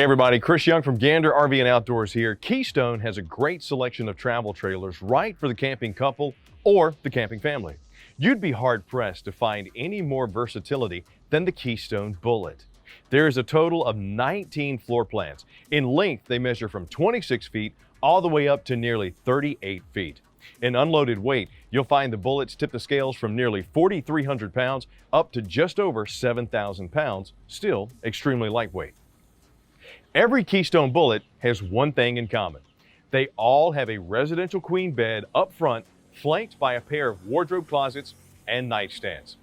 Hey everybody, Chris Young from Gander RV and Outdoors here. Keystone has a great selection of travel trailers right for the camping couple or the camping family. You'd be hard pressed to find any more versatility than the Keystone Bullet. There is a total of 19 floor plans. In length, they measure from 26 feet all the way up to nearly 38 feet. In unloaded weight, you'll find the Bullets tip the scales from nearly 4,300 pounds up to just over 7,000 pounds, still extremely lightweight. Every Keystone Bullet has one thing in common. They all have a residential queen bed up front, flanked by a pair of wardrobe closets and nightstands.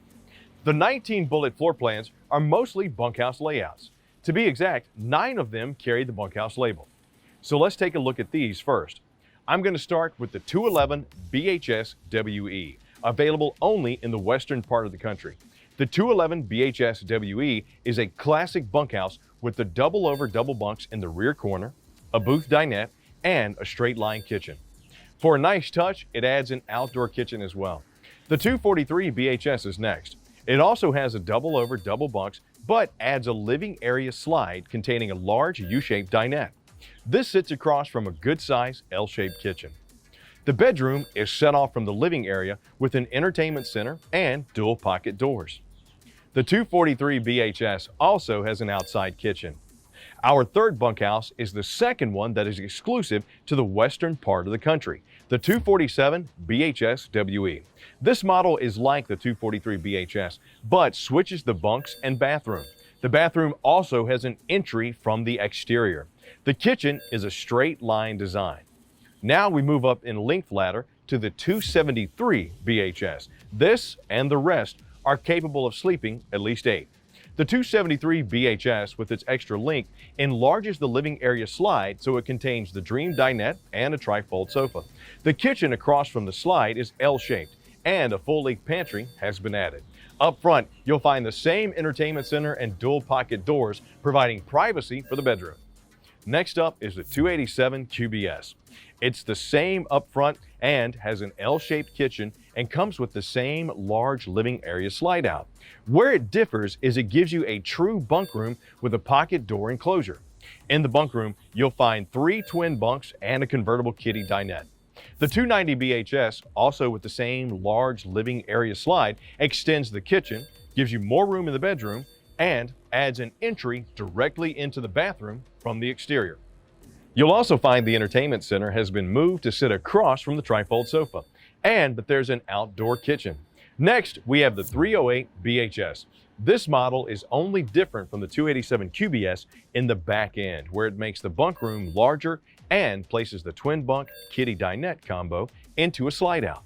The 19 Bullet floor plans are mostly bunkhouse layouts. To be exact, 9 of them carry the bunkhouse label. So let's take a look at these first. I'm going to start with the 211 BHS WE, available only in the western part of the country. The 211 BHS WE is a classic bunkhouse with the double-over double bunks in the rear corner, a booth dinette, and a straight-line kitchen. For a nice touch, it adds an outdoor kitchen as well. The 243 BHS is next. It also has a double-over double bunks, but adds a living area slide containing a large U-shaped dinette. This sits across from a good-sized L-shaped kitchen. The bedroom is set off from the living area with an entertainment center and dual pocket doors. The 243 BHS also has an outside kitchen. Our third bunkhouse is the second one that is exclusive to the western part of the country, the 247 BHS WE. This model is like the 243 BHS, but switches the bunks and bathroom. The bathroom also has an entry from the exterior. The kitchen is a straight line design. Now we move up in length ladder to the 273 BHS. This and the rest are capable of sleeping at least 8. The 273 BHS, with its extra length, enlarges the living area slide so it contains the dream dinette and a trifold sofa. The kitchen across from the slide is L-shaped, and a full-length pantry has been added. Up front, you'll find the same entertainment center and dual pocket doors, providing privacy for the bedroom. Next up is the 287 QBS. It's the same up front and has an L-shaped kitchen and comes with the same large living area slide out. Where it differs is it gives you a true bunk room with a pocket door enclosure. In the bunk room, you'll find 3 twin bunks and a convertible kiddie dinette. The 290 BHS, also with the same large living area slide, extends the kitchen, gives you more room in the bedroom, and adds an entry directly into the bathroom from the exterior. You'll also find the entertainment center has been moved to sit across from the trifold sofa, and that there's an outdoor kitchen. Next, we have the 308 BHS. This model is only different from the 287 QBS in the back end, where it makes the bunk room larger and places the twin bunk kiddie dinette combo into a slide out.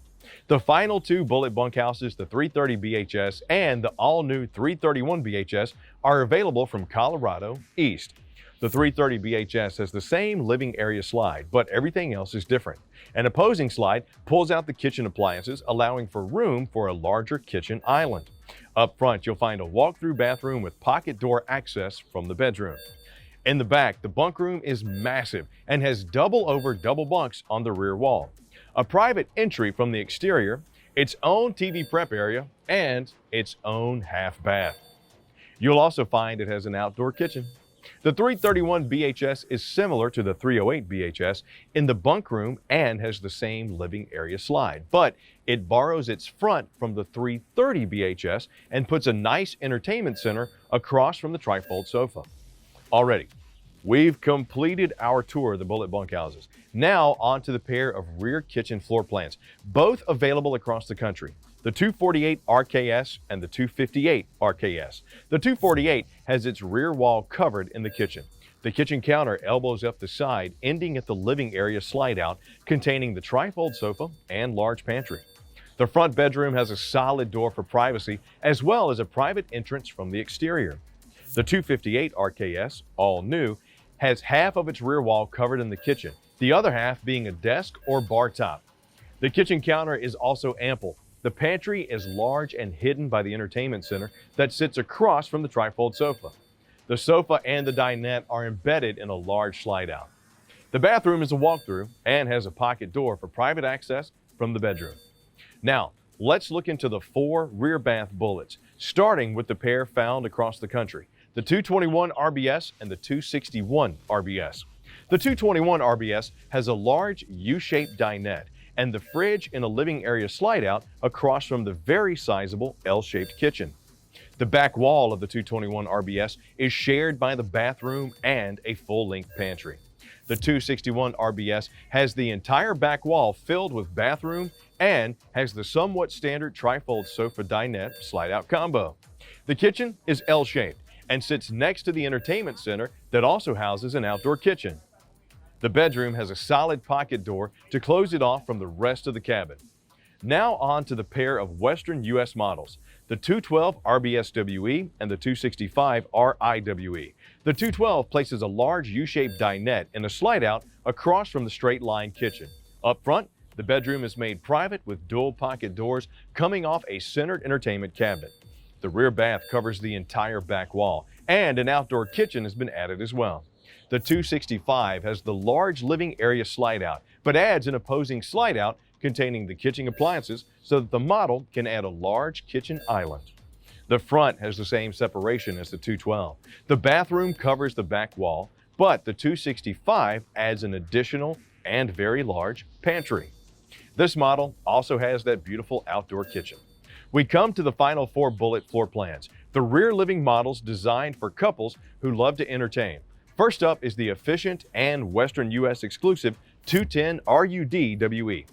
The final 2 Bullet bunkhouses, the 330 BHS and the all-new 331 BHS, are available from Colorado East. The 330 BHS has the same living area slide, but everything else is different. An opposing slide pulls out the kitchen appliances, allowing for room for a larger kitchen island. Up front, you'll find a walk-through bathroom with pocket door access from the bedroom. In the back, the bunk room is massive and has double-over double bunks on the rear wall, a private entry from the exterior, its own TV prep area, and its own half bath. You'll also find it has an outdoor kitchen. The 331 BHS is similar to the 308 BHS in the bunk room and has the same living area slide, but it borrows its front from the 330 BHS and puts a nice entertainment center across from the trifold sofa. Already, we've completed our tour of the Bullet bunkhouses. Now on to the pair of rear kitchen floor plans, both available across the country. The 248 RKS and the 258 RKS. The 248 has its rear wall covered in the kitchen. The kitchen counter elbows up the side, ending at the living area slide out, containing the trifold sofa and large pantry. The front bedroom has a solid door for privacy, as well as a private entrance from the exterior. The 258 RKS, all new, has half of its rear wall covered in the kitchen, the other half being a desk or bar top. The kitchen counter is also ample. The pantry is large and hidden by the entertainment center that sits across from the trifold sofa. The sofa and the dinette are embedded in a large slide out. The bathroom is a walkthrough and has a pocket door for private access from the bedroom. Now, let's look into the 4 rear bath Bullets, starting with the pair found across the country. the 221 RBS and the 261 RBS. The 221 RBS has a large U-shaped dinette and the fridge in a living area slide-out across from the very sizable L-shaped kitchen. The back wall of the 221 RBS is shared by the bathroom and a full-length pantry. The 261 RBS has the entire back wall filled with bathroom and has the somewhat standard trifold sofa dinette slide-out combo. The kitchen is L-shaped and sits next to the entertainment center that also houses an outdoor kitchen. The bedroom has a solid pocket door to close it off from the rest of the cabin. Now on to the pair of Western U.S. models, the 212 RBSWE and the 265 RIWE. The 212 places a large U-shaped dinette in a slide-out across from the straight-line kitchen. Up front, the bedroom is made private with dual pocket doors coming off a centered entertainment cabinet. The rear bath covers the entire back wall, and an outdoor kitchen has been added as well. The 265 has the large living area slide-out, but adds an opposing slide-out containing the kitchen appliances so that the model can add a large kitchen island. The front has the same separation as the 212. The bathroom covers the back wall, but the 265 adds an additional and very large pantry. This model also has that beautiful outdoor kitchen. We come to the final 4 Bullet floor plans, the rear living models designed for couples who love to entertain. First up is the efficient and Western U.S. exclusive 210 RUDWE.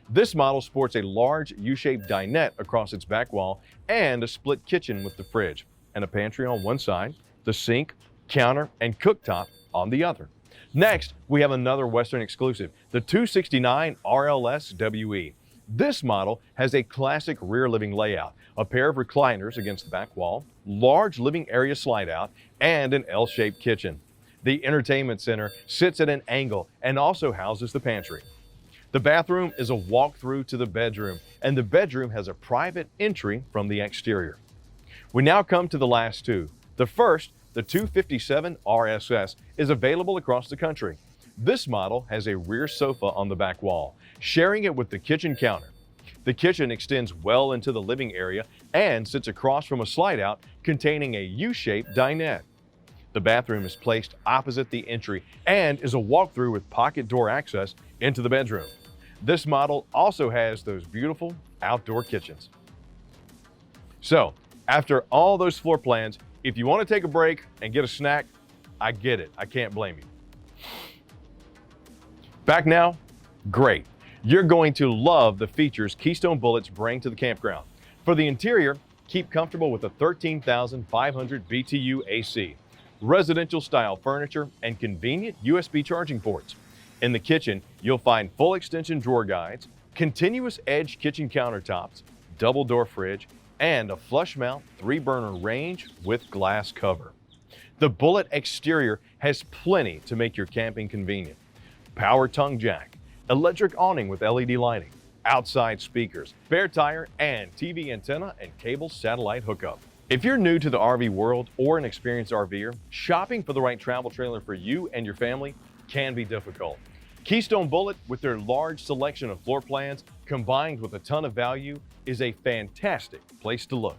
This model sports a large U-shaped dinette across its back wall and a split kitchen with the fridge and a pantry on one side, the sink, counter, and cooktop on the other. Next, we have another Western exclusive, the 269 RLSWE. This model has a classic rear living layout, a pair of recliners against the back wall, large living area slide out, and an L-shaped kitchen. The entertainment center sits at an angle and also houses the pantry. The bathroom is a walk-through to the bedroom, and the bedroom has a private entry from the exterior. We now come to the last two. The first, the 257 RSS, is available across the country. This model has a rear sofa on the back wall, sharing it with the kitchen counter. The kitchen extends well into the living area and sits across from a slide-out containing a U-shaped dinette. The bathroom is placed opposite the entry and is a walk-through with pocket door access into the bedroom. This model also has those beautiful outdoor kitchens. So, after all those floor plans, if you want to take a break and get a snack, I get it. I can't blame you. Back now? Great. You're going to love the features Keystone Bullets bring to the campground. For the interior, keep comfortable with a 13,500 BTU AC, residential style furniture, and convenient USB charging ports. In the kitchen, you'll find full extension drawer guides, continuous edge kitchen countertops, double door fridge, and a flush mount 3-burner range with glass cover. The Bullet exterior has plenty to make your camping convenient. Power tongue jack, electric awning with LED lighting, outside speakers, spare tire and TV antenna and cable satellite hookup. If you're new to the RV world or an experienced RVer, shopping for the right travel trailer for you and your family can be difficult. Keystone Bullet, with their large selection of floor plans combined with a ton of value, is a fantastic place to look.